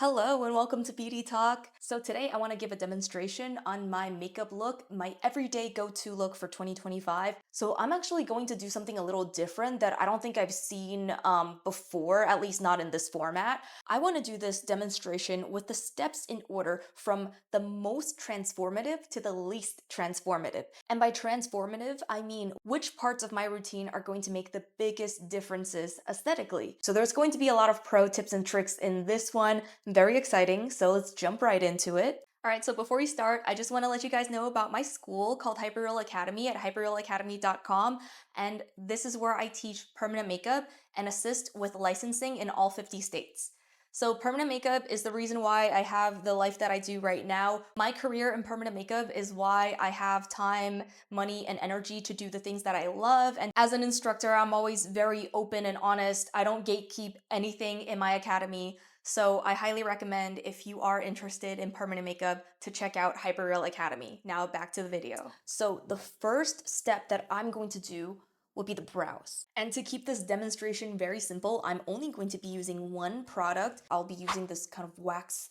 Hello and welcome to Beauty Talk. So today I want to give a demonstration on my makeup look, my everyday go-to look for 2025. So I'm actually going to do something a little different that I don't think I've seen before, at least not in this format. I want to do this demonstration with the steps in order from the most transformative to the least transformative. And by transformative, I mean which parts of my routine are going to make the biggest differences aesthetically. So there's going to be a lot of pro tips and tricks in this one. Very exciting, so let's jump right into it. All right, so before we start, I just want to let you guys know about my school called Hyperreal Academy at hyperrealacademy.com. And this is where I teach permanent makeup and assist with licensing in all 50 states. So permanent makeup is the reason why I have the life that I do right now. My career in permanent makeup is why I have time, money, and energy to do the things that I love. And as an instructor, I'm always very open and honest. I don't gatekeep anything in my academy. So I highly recommend, if you are interested in permanent makeup, to check out Hyperreal Academy. Now back to the video. So the first step that I'm going to do will be the brows. And to keep this demonstration very simple, I'm only going to be using one product. I'll be using this kind of wax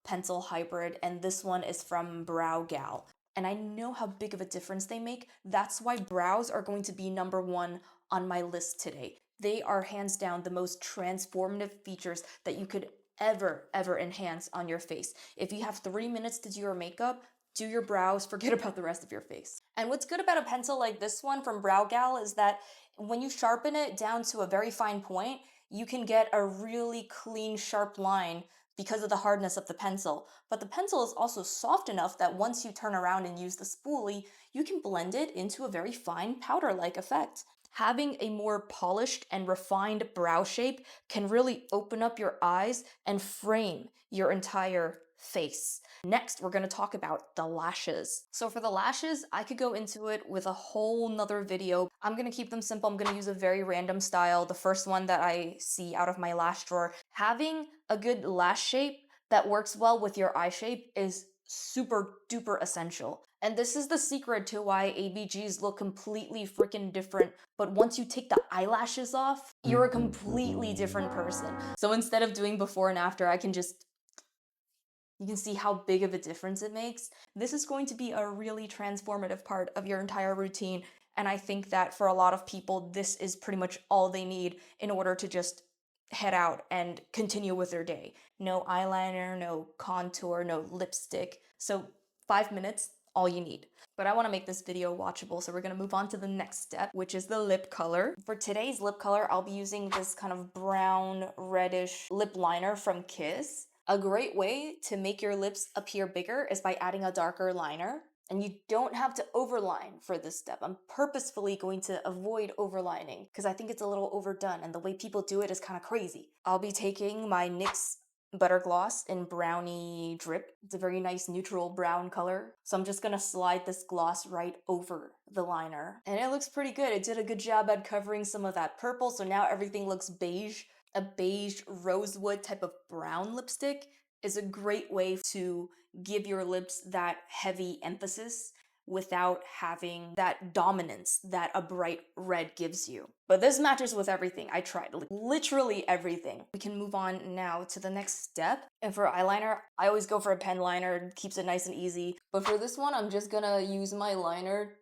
pencil hybrid, and this one is from Brow Gal. And I know how big of a difference they make. That's why brows are going to be number one on my list today. They are hands down the most transformative features that you could ever enhance on your face. If you have 3 minutes to do your makeup, do your brows, forget about the rest of your face. And what's good about a pencil like this one from Brow Gal is that when you sharpen it down to a very fine point, you can get a really clean, sharp line because of the hardness of the pencil. But the pencil is also soft enough that once you turn around and use the spoolie, you can blend it into a very fine powder-like effect. Having a more polished and refined brow shape can really open up your eyes and frame your entire face. Next, we're going to talk about the lashes. So for the lashes, I could go into it with a whole nother video. I'm going to keep them simple. I'm going to use a very random style, the first one that I see out of my lash drawer. Having a good lash shape that works well with your eye shape is super duper essential. And this is the secret to why ABGs look completely freaking different. But once you take the eyelashes off, you're a completely different person. So instead of doing before and after, you can see how big of a difference it makes. This is going to be a really transformative part of your entire routine. And I think that for a lot of people, this is pretty much all they need in order to just head out and continue with their day. No eyeliner, no contour, no lipstick. So 5 minutes, all you need. But I want to make this video watchable, so we're going to move on to the next step, which is the lip color. For today's lip color, I'll be using this kind of brown, reddish lip liner from Kiss. A great way to make your lips appear bigger is by adding a darker liner. And you don't have to overline for this step. I'm purposefully going to avoid overlining because I think it's a little overdone and the way people do it is kind of crazy. I'll be taking my NYX Butter Gloss in Brownie Drip. It's a very nice neutral brown color. So I'm just gonna slide this gloss right over the liner. And it looks pretty good. It did a good job at covering some of that purple, so now everything looks beige. A beige rosewood type of brown lipstick is a great way to give your lips that heavy emphasis without having that dominance that a bright red gives you. But this matches with everything. I tried literally everything. We can move on now to the next step. And for eyeliner, I always go for a pen liner. It keeps it nice and easy. But for this one, I'm just gonna use my liner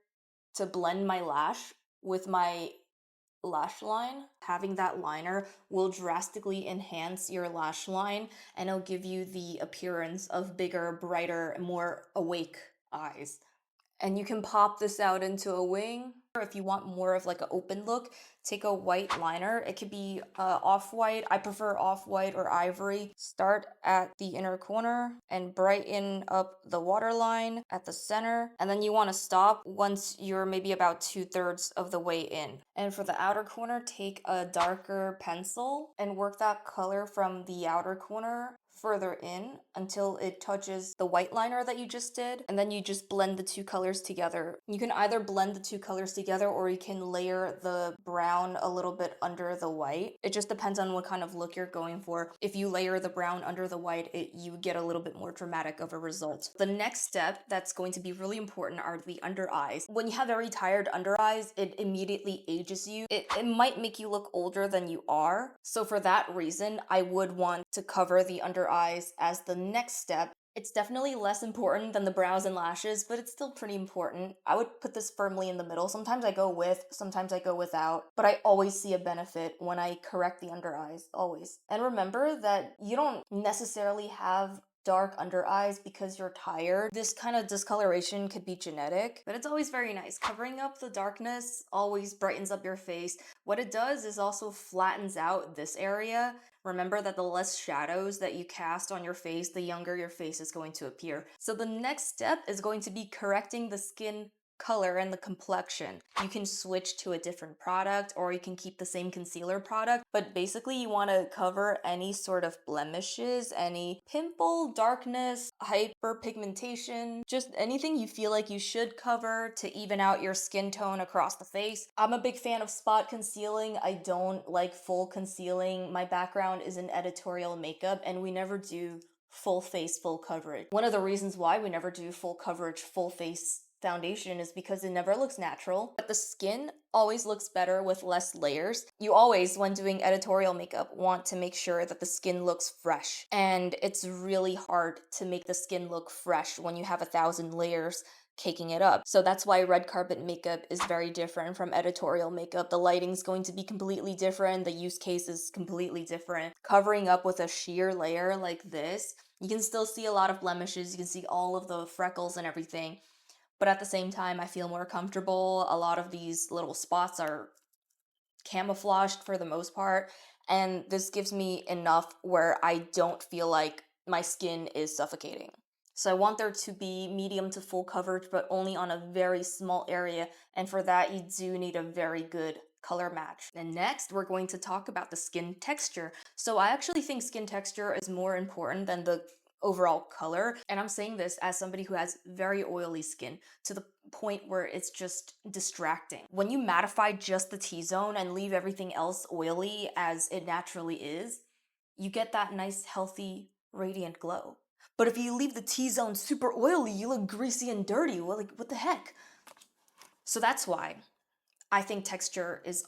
to blend my lash with my lash line. Having that liner will drastically enhance your lash line and it'll give you the appearance of bigger, brighter, more awake eyes. And you can pop this out into a wing. Or if you want more of like an open look, take a white liner. It could be off-white. I prefer off-white or ivory. Start at the inner corner and brighten up the waterline at the center. And then you want to stop once you're maybe about 2/3 of the way in. And for the outer corner, take a darker pencil and work that color from the outer corner further in until it touches the white liner that you just did, and then you just blend the two colors together. You can either blend the two colors together or you can layer the brown a little bit under the white. It just depends on what kind of look you're going for. If you layer the brown under the white, you get a little bit more dramatic of a result. The next step that's going to be really important are the under eyes. When you have very tired under eyes, it immediately ages you. It might make you look older than you are. So for that reason, I would want to cover the under under eyes as the next step. It's definitely less important than the brows and lashes, but it's still pretty important. I would put this firmly in the middle. Sometimes I go with, sometimes I go without, but I always see a benefit when I correct the under eyes, always. And remember that you don't necessarily have dark under eyes because you're tired. This kind of discoloration could be genetic, but it's always very nice. Covering up the darkness always brightens up your face. What it does is also flattens out this area. Remember that the less shadows that you cast on your face, the younger your face is going to appear. So the next step is going to be correcting the skin color and the complexion. You can switch to a different product or you can keep the same concealer product, but basically you want to cover any sort of blemishes, any pimple, darkness, hyperpigmentation, just anything you feel like you should cover to even out your skin tone across the face. I'm a big fan of spot concealing. I don't like full concealing. My background is in editorial makeup and we never do full face, full coverage. One of the reasons why we never do full coverage, full face foundation is because it never looks natural. But the skin always looks better with less layers. You always, when doing editorial makeup, want to make sure that the skin looks fresh. And it's really hard to make the skin look fresh when you have 1,000 layers caking it up. So that's why red carpet makeup is very different from editorial makeup. The lighting's going to be completely different. The use case is completely different. Covering up with a sheer layer like this, you can still see a lot of blemishes. You can see all of the freckles and everything. But at the same time, I feel more comfortable. A lot of these little spots are camouflaged for the most part, and this gives me enough where I don't feel like my skin is suffocating. So I want there to be medium to full coverage, but only on a very small area, and for that you do need a very good color match. And next, we're going to talk about the skin texture. So I actually think skin texture is more important than the overall color, and I'm saying this as somebody who has very oily skin to the point where it's just distracting. When you mattify just the T-zone and leave everything else oily as it naturally is, you get that nice, healthy, radiant glow. But if you leave the T-zone super oily, you look greasy and dirty. Well, like, what the heck? So that's why I think texture is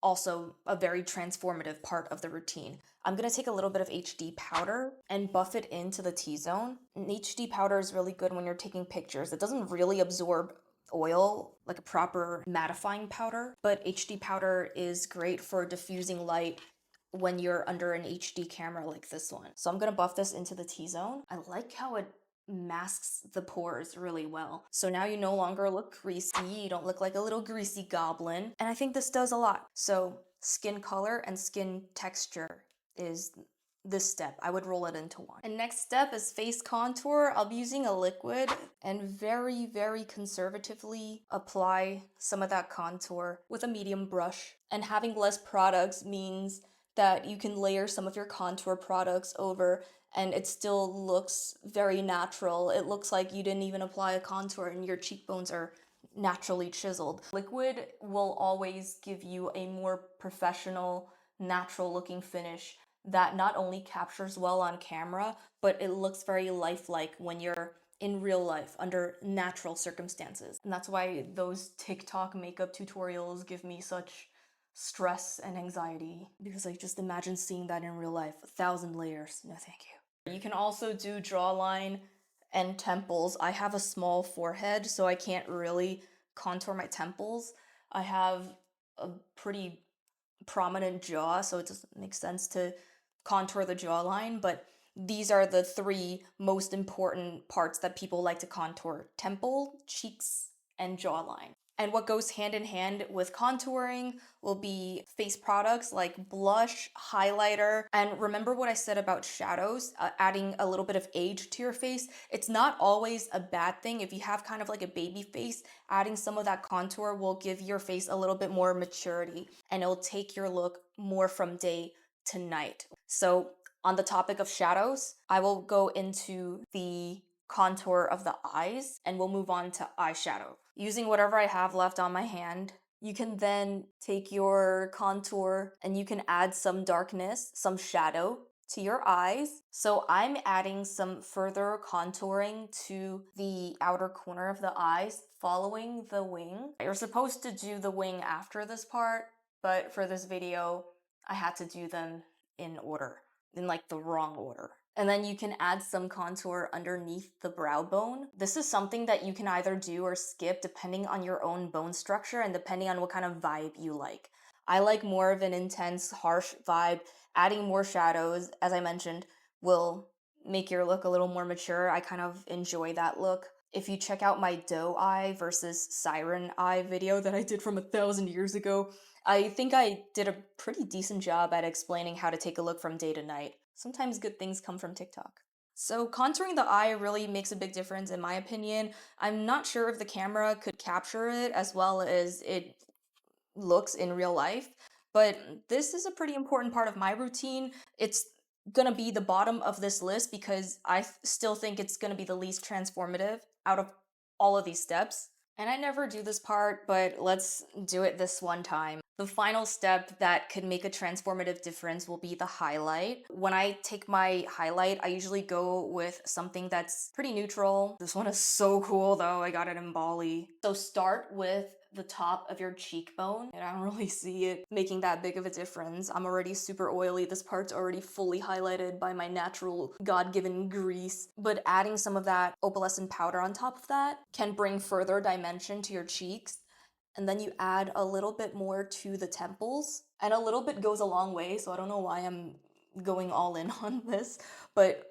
also a very transformative part of the routine. I'm gonna take a little bit of HD powder and buff it into the T-zone. And HD powder is really good when you're taking pictures. It doesn't really absorb oil like a proper mattifying powder, but HD powder is great for diffusing light when you're under an HD camera like this one. So I'm gonna buff this into the T-zone. I like how it masks the pores really well. So now you no longer look greasy, you don't look like a little greasy goblin, and I think this does a lot. So skin color and skin texture is this step. I would roll it into one. And next step is face contour. I'll be using a liquid and very, very conservatively apply some of that contour with a medium brush. And having less products means that you can layer some of your contour products over and it still looks very natural. It looks like you didn't even apply a contour and your cheekbones are naturally chiseled. Liquid will always give you a more professional, natural looking finish that not only captures well on camera, but it looks very lifelike when you're in real life under natural circumstances. And that's why those TikTok makeup tutorials give me such stress and anxiety, because I just imagine seeing that in real life. 1,000 layers. No, thank you. You can also do jawline and temples. I have a small forehead, so I can't really contour my temples. I have a pretty prominent jaw, so it doesn't make sense to contour the jawline, but these are the 3 most important parts that people like to contour: temple, cheeks, and jawline. And what goes hand in hand with contouring will be face products like blush, highlighter, and remember what I said about shadows, adding a little bit of age to your face. It's not always a bad thing. If you have kind of like a baby face, adding some of that contour will give your face a little bit more maturity and it'll take your look more from day to night. So on the topic of shadows, I will go into the contour of the eyes and we'll move on to eyeshadow. Using whatever I have left on my hand, you can then take your contour and you can add some darkness, some shadow to your eyes. So I'm adding some further contouring to the outer corner of the eyes, following the wing. You're supposed to do the wing after this part, but for this video, I had to do them in order, in like the wrong order. And then you can add some contour underneath the brow bone. This is something that you can either do or skip depending on your own bone structure and depending on what kind of vibe you like. I like more of an intense, harsh vibe. Adding more shadows, as I mentioned, will make your look a little more mature. I kind of enjoy that look. If you check out my doe eye versus siren eye video that I did from 1,000 years ago, I think I did a pretty decent job at explaining how to take a look from day to night. Sometimes good things come from TikTok. So contouring the eye really makes a big difference in my opinion. I'm not sure if the camera could capture it as well as it looks in real life, but this is a pretty important part of my routine. It's gonna be the bottom of this list because still think it's gonna be the least transformative out of all of these steps. And I never do this part, but let's do it this one time. The final step that could make a transformative difference will be the highlight. When I take my highlight, I usually go with something that's pretty neutral. This one is so cool though, I got it in Bali. So start with the top of your cheekbone, and I don't really see it making that big of a difference. I'm already super oily. This part's already fully highlighted by my natural God-given grease, but adding some of that opalescent powder on top of that can bring further dimension to your cheeks. And then you add a little bit more to the temples, and a little bit goes a long way, so I don't know why I'm going all in on this, but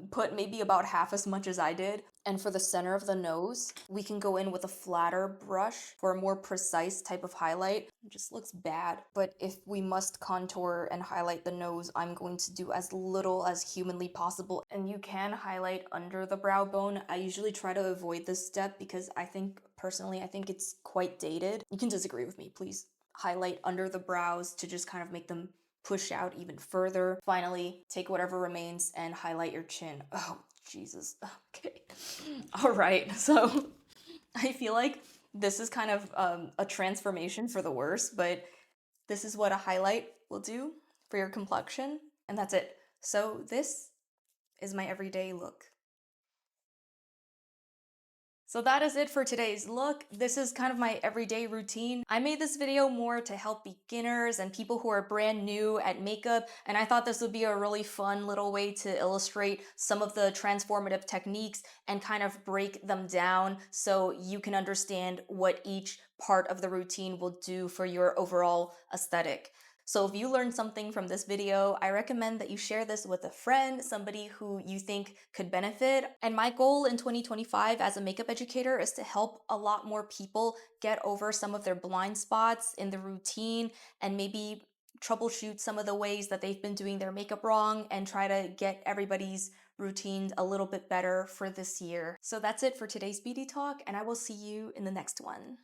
put maybe about half as much as I did. And for the center of the nose, we can go in with a flatter brush for a more precise type of highlight. It just looks bad. But if we must contour and highlight the nose, I'm going to do as little as humanly possible. And you can highlight under the brow bone. I usually try to avoid this step because personally, I think it's quite dated. You can disagree with me, please. Highlight under the brows to just kind of make them push out even further. Finally, take whatever remains and highlight your chin. Oh, Jesus. Okay. All right. So I feel like this is kind of a transformation for the worse, but this is what a highlight will do for your complexion. And that's it. So this is my everyday look. So that is it for today's look. This is kind of my everyday routine. I made this video more to help beginners and people who are brand new at makeup, and I thought this would be a really fun little way to illustrate some of the transformative techniques and kind of break them down so you can understand what each part of the routine will do for your overall aesthetic. So if you learned something from this video, I recommend that you share this with a friend, somebody who you think could benefit. And my goal in 2025 as a makeup educator is to help a lot more people get over some of their blind spots in the routine and maybe troubleshoot some of the ways that they've been doing their makeup wrong and try to get everybody's routine a little bit better for this year. So that's it for today's beauty talk, and I will see you in the next one.